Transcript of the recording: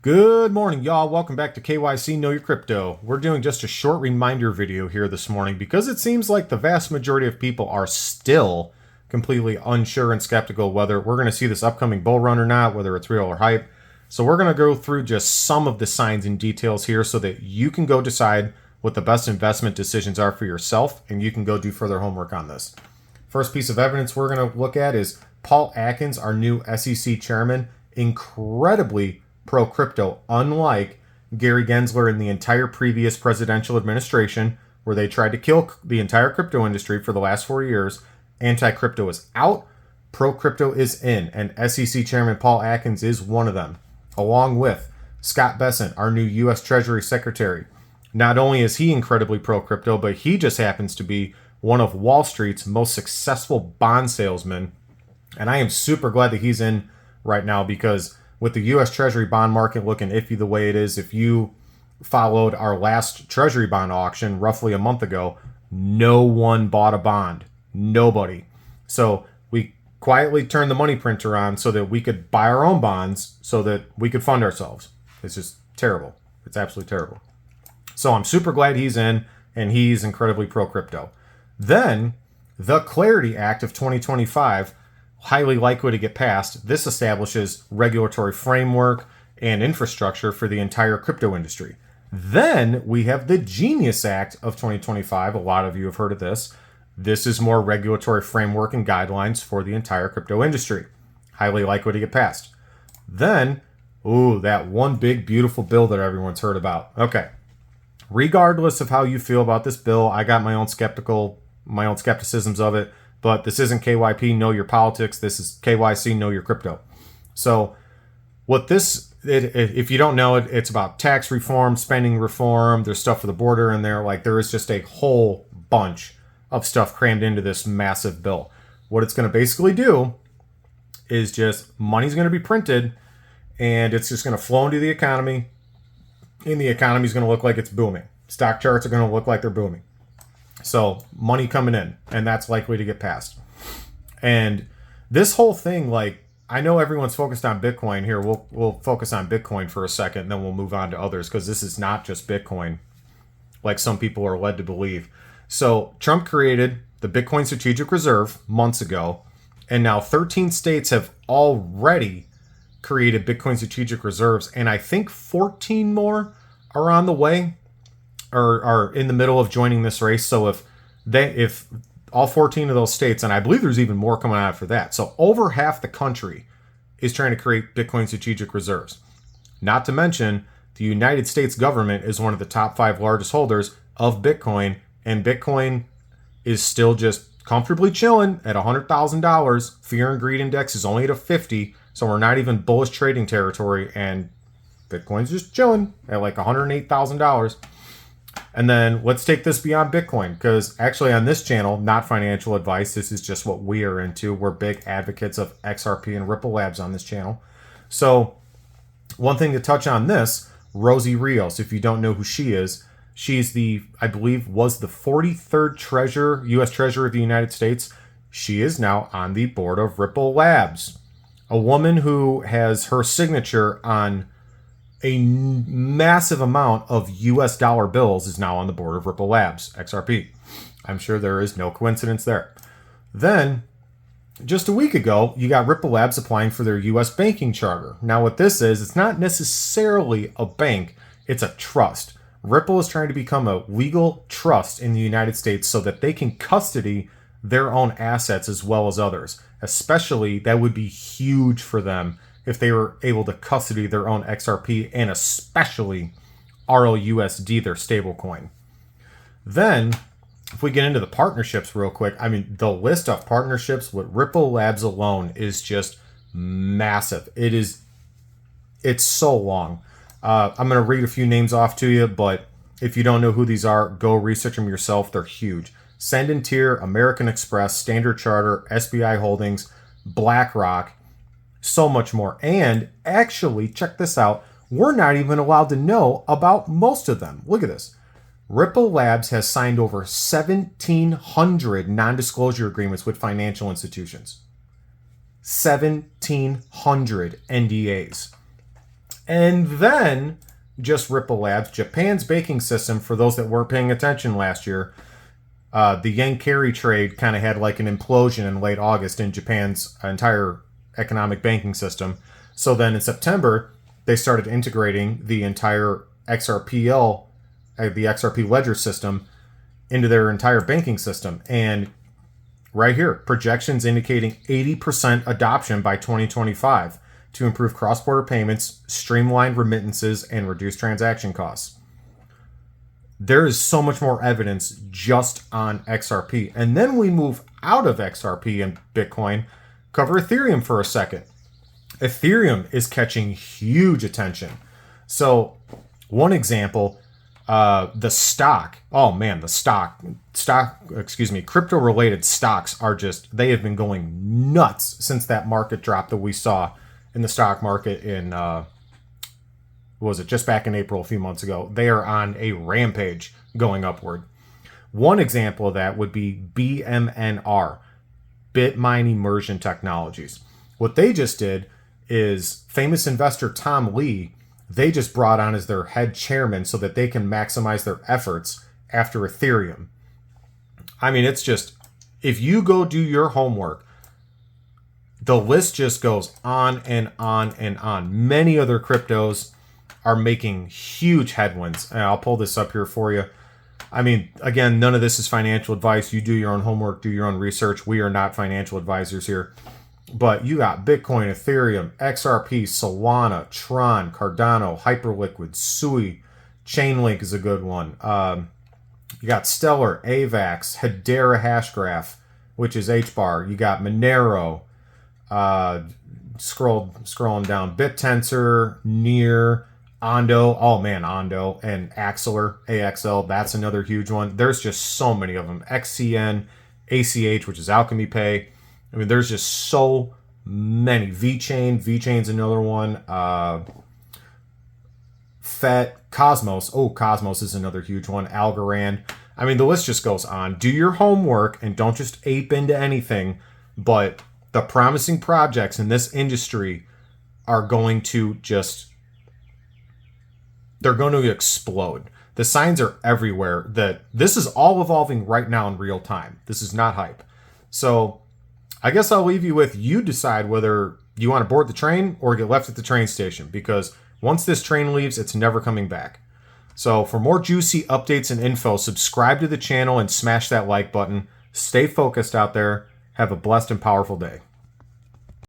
Good morning, y'all. Welcome back to KYC Know Your Crypto. We're doing just a short reminder video here this morning because it seems like the vast majority of people are still completely unsure and skeptical whether we're going to see this upcoming bull run or not, whether it's real or hype. So we're going to go through just some of the signs and details here so that you can go decide what the best investment decisions are for yourself, and you can go do further homework on this. First piece of evidence we're going to look at is Paul Atkins, our new SEC chairman, incredibly pro-crypto, unlike Gary Gensler in the entire previous presidential administration, where they tried to kill the entire crypto industry for the last 4 years. Anti-crypto is out, pro-crypto is in, and SEC Chairman Paul Atkins is one of them, along with Scott Bessent, our new U.S. Treasury Secretary. Not only is he incredibly pro-crypto, but he just happens to be one of Wall Street's most successful bond salesmen, and I am super glad that he's in right now because with the U.S. Treasury bond market looking iffy the way it is, if you followed our last Treasury bond auction roughly a month ago, no one bought a bond. Nobody. So we quietly turned the money printer on so that we could buy our own bonds so that we could fund ourselves. It's just terrible. It's absolutely terrible. So I'm super glad he's in, and he's incredibly pro-crypto. Then the Clarity Act of 2025, highly likely to get passed. This establishes regulatory framework and infrastructure for the entire crypto industry. Then we have the Genius Act of 2025. A lot of you have heard of this. This is more regulatory framework and guidelines for the entire crypto industry. Highly likely to get passed. Then, that one big beautiful bill that everyone's heard about. Okay. Regardless of how you feel about this bill, I got my own skepticisms of it. But this isn't KYP, Know Your Politics. This is KYC, Know Your Crypto. So if you don't know it, it's about tax reform, spending reform. There's stuff for the border in there. Like, there is just a whole bunch of stuff crammed into this massive bill. What it's going to basically do is just money's going to be printed, and it's just going to flow into the economy, and the economy is going to look like it's booming. Stock charts are going to look like they're booming. So money coming in, and that's likely to get passed. And this whole thing, like, I know everyone's focused on Bitcoin here. We'll focus on Bitcoin for a second, and then we'll move on to others, because this is not just Bitcoin, like some people are led to believe. So Trump created the Bitcoin Strategic Reserve months ago, and now 13 states have already created Bitcoin Strategic Reserves, and I think 14 more are on the way, or are in the middle of joining this race. So if all 14 of those states, and I believe there's even more coming out for that, so over half the country is trying to create Bitcoin strategic reserves. Not to mention, the United States government is one of the top 5 largest holders of Bitcoin, and Bitcoin is still just comfortably chilling at $100,000. Fear and greed index is only at a 50, so we're not even bullish trading territory, and Bitcoin's just chilling at like $108,000. And then let's take this beyond Bitcoin, because actually on this channel, not financial advice, this is just what we are into. We're big advocates of XRP and Ripple Labs on this channel. So one thing to touch on this, Rosie Rios, if you don't know who she is, she's I believe was the 43rd U.S. Treasurer of the United States. She is now on the board of Ripple Labs. A woman who has her signature on a massive amount of US dollar bills is now on the board of Ripple Labs, XRP. I'm sure there is no coincidence there. Then, just a week ago, you got Ripple Labs applying for their US banking charter. Now what this is, it's not necessarily a bank, it's a trust. Ripple is trying to become a legal trust in the United States so that they can custody their own assets as well as others. Especially, that would be huge for them if they were able to custody their own XRP, and especially RLUSD, their stablecoin. Then, if we get into the partnerships real quick, I mean, the list of partnerships with Ripple Labs alone is just massive. It's so long. I'm going to read a few names off to you, but if you don't know who these are, go research them yourself. They're huge. Send and Tier, American Express, Standard Charter, SBI Holdings, BlackRock, so much more. And actually, check this out, we're not even allowed to know about most of them. Look at this. Ripple Labs has signed over 1,700 non-disclosure agreements with financial institutions. 1,700 NDAs. And then just Ripple Labs, Japan's banking system, for those that weren't paying attention last year, the yen carry trade kind of had like an implosion in late August in Japan's entire economic banking system. So then in September, they started integrating the entire XRPL, the XRP ledger system, into their entire banking system. And right here, projections indicating 80% adoption by 2025 to improve cross-border payments, streamline remittances, and reduce transaction costs. There is so much more evidence just on XRP. And then we move out of XRP and Bitcoin, cover Ethereum for a second. Ethereum is catching huge attention. So one example, the stock, crypto-related stocks are just, they have been going nuts since that market drop that we saw in the stock market in, just back in April a few months ago. They are on a rampage going upward. One example of that would be BMNR, Bitmine Immersion Technologies. What they just did is famous investor Tom Lee, they just brought on as their head chairman so that they can maximize their efforts after Ethereum. I mean, it's just, if you go do your homework, the list just goes on and on and on. Many other cryptos are making huge headwinds. And I'll pull this up here for you. I mean, again, none of this is financial advice. You do your own homework, do your own research. We are not financial advisors here. But you got Bitcoin, Ethereum, XRP, Solana, Tron, Cardano, Hyperliquid, Sui, Chainlink is a good one. You got Stellar, AVAX, Hedera Hashgraph, which is HBAR. You got Monero. Scrolling down, BitTensor, Near, Ondo. Oh man, Ondo, and Axler, AXL. That's another huge one. There's just so many of them. XCN, ACH, which is Alchemy Pay. I mean, there's just so many. VeChain's another one. FET, Cosmos. Oh, Cosmos is another huge one. Algorand. I mean, the list just goes on. Do your homework and don't just ape into anything. But the promising projects in this industry are going to they're going to explode. The signs are everywhere that this is all evolving right now in real time. This is not hype. So I guess I'll leave you with, you decide whether you want to board the train or get left at the train station, because once this train leaves, it's never coming back. So for more juicy updates and info, subscribe to the channel and smash that like button. Stay focused out there. Have a blessed and powerful day.